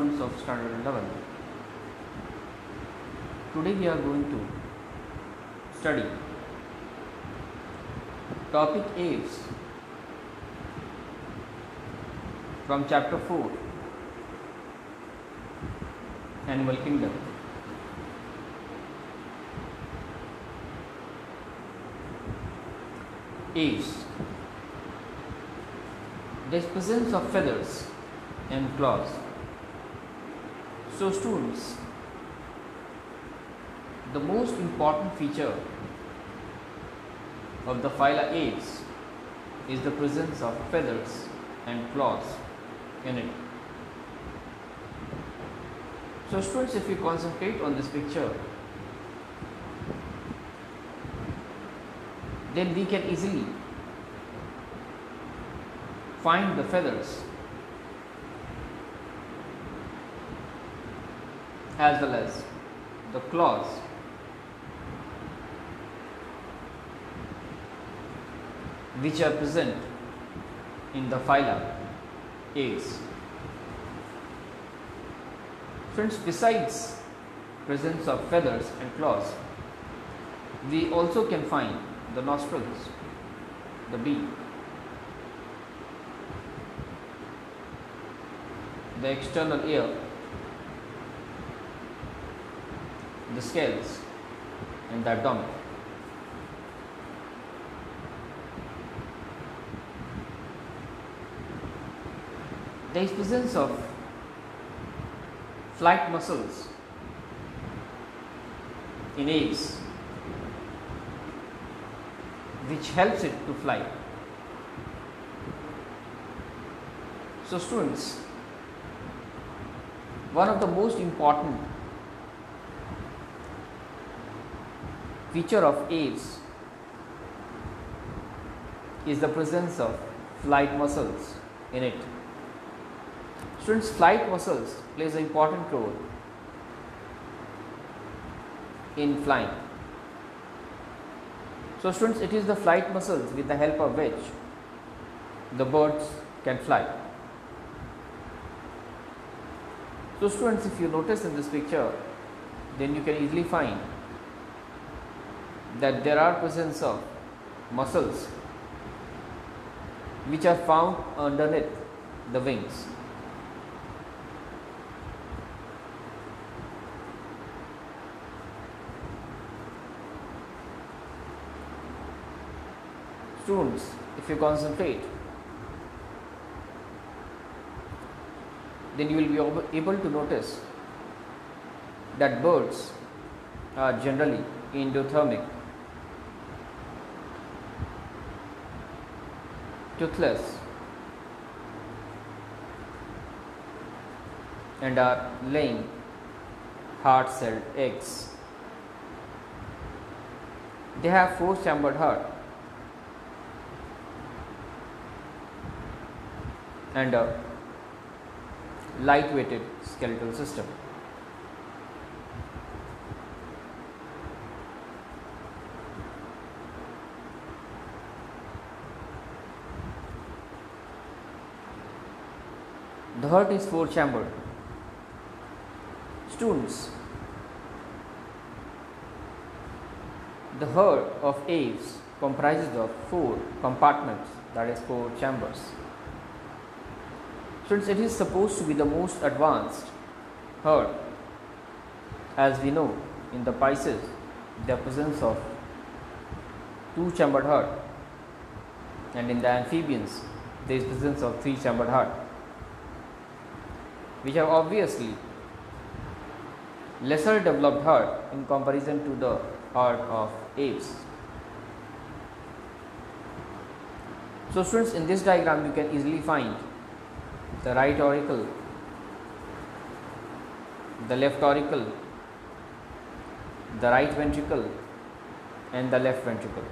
students of standard 11. Today we are going to study topic Aves from chapter 4, Animal Kingdom. Aves. The presence of feathers and claws. So students, the most important feature of the phyla Aves is the presence of feathers and claws in it. So students, if you concentrate on this picture, then we can easily find the feathers as well as the claws which are present in the phyla Aves. Friends, besides presence of feathers and claws, we also can find the nostrils, the beak, the external ear, the scales, and the abdomen. There is presence of flight muscles in Aves which helps it to fly. So students, one of the most important feature of Aves is the presence of flight muscles in it. Students, flight muscles plays an important role in flying. So students, it is the flight muscles with the help of which the birds can fly. So students, if you notice in this picture, then you can easily find that there are presence of muscles which are found underneath the wings. Students, if you concentrate, then you will be able to notice that birds are generally endothermic, toothless, and are laying hard-shelled eggs. They have four-chambered heart and a light-weighted skeletal system. The heart is four-chambered. Students, the heart of Aves comprises of four compartments, that is four chambers. Students, it is supposed to be the most advanced heart. As we know, in the Pisces, the presence of two-chambered heart, and in the amphibians, there is presence of three-chambered heart, which are obviously lesser developed heart in comparison to the heart of Aves. So students, in this diagram you can easily find the right auricle, the left auricle, the right ventricle, and the left ventricle.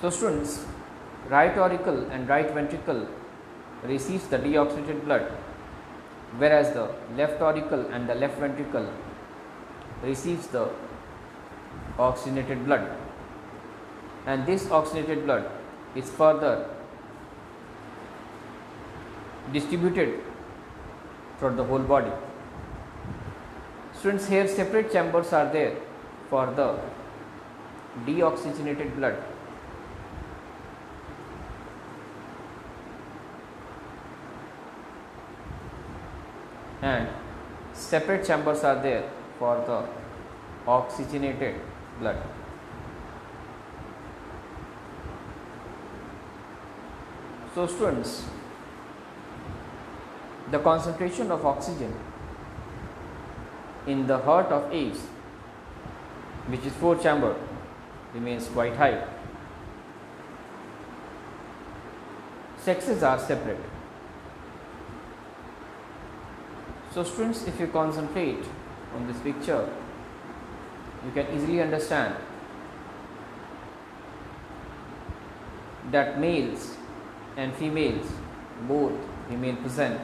So students, right auricle and right ventricle receives the deoxygenated blood, whereas the left auricle and the left ventricle receives the oxygenated blood, and this oxygenated blood is further distributed throughout the whole body. Students, here separate chambers are there for the deoxygenated blood. And separate chambers are there for the oxygenated blood. So students, the concentration of oxygen in the heart of Aves, which is 4 chamber, remains quite high. Sexes are separate. So students, if you concentrate on this picture, you can easily understand that males and females both remain present.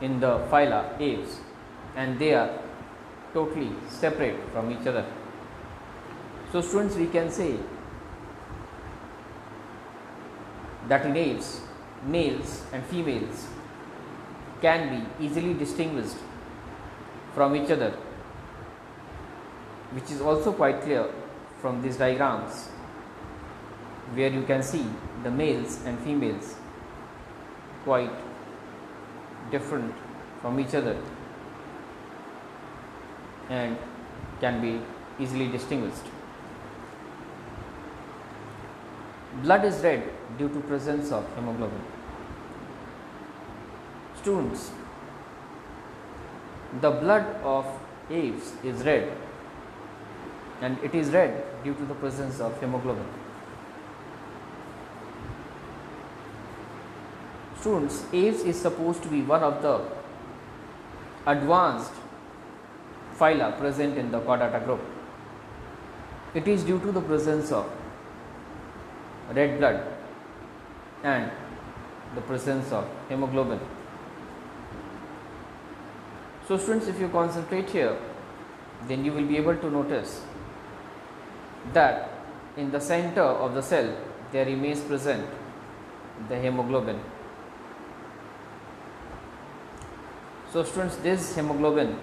In the phyla Aves, and they are totally separate from each other. So students, we can say that in Aves, males and females can be easily distinguished from each other, which is also quite clear from these diagrams, where you can see the males and females quite different from each other and can be easily distinguished. Blood is red due to presence of hemoglobin. Students, the blood of Aves is red, and it is red due to the presence of hemoglobin. Students, Aves is supposed to be one of the advanced phyla present in the Chordata group. It is due to the presence of red blood and the presence of hemoglobin. So students, if you concentrate here, then you will be able to notice that in the center of the cell there remains present the hemoglobin. So students, this hemoglobin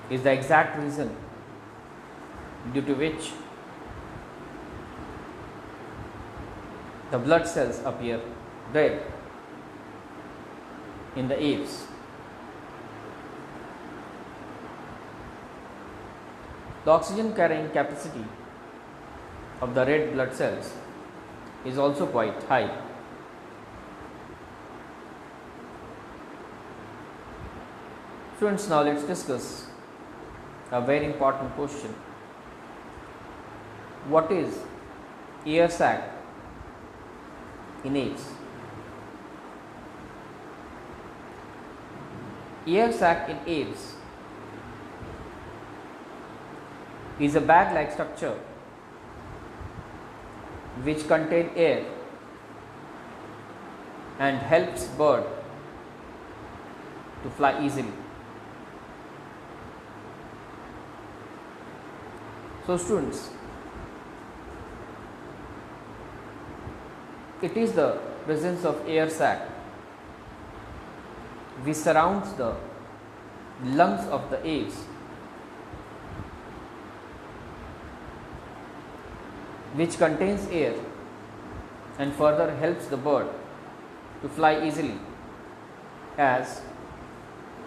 is the exact reason due to which the blood cells appear red in the Aves. The oxygen carrying capacity of the red blood cells is also quite high. Students, now let's discuss a very important question. What is air sac in Aves? Air sac in Aves is a bag-like structure which contains air and helps bird to fly easily. So students, it is the presence of air sac which surrounds the lungs of the Aves, which contains air and further helps the bird to fly easily, as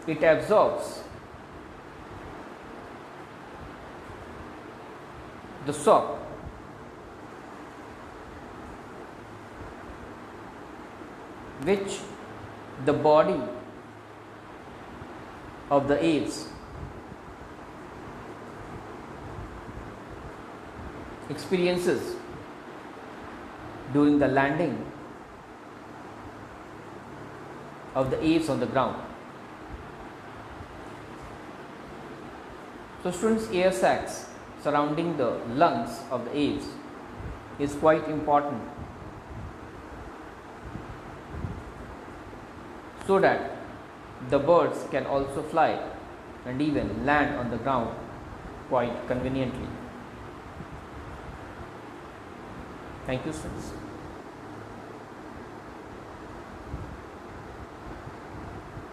it absorbs the shock which the body of the Aves experiences during the landing of the Aves on the ground. So students, air sacs surrounding the lungs of the Aves is quite important, so that the birds can also fly and even land on the ground quite conveniently. Thank you, students.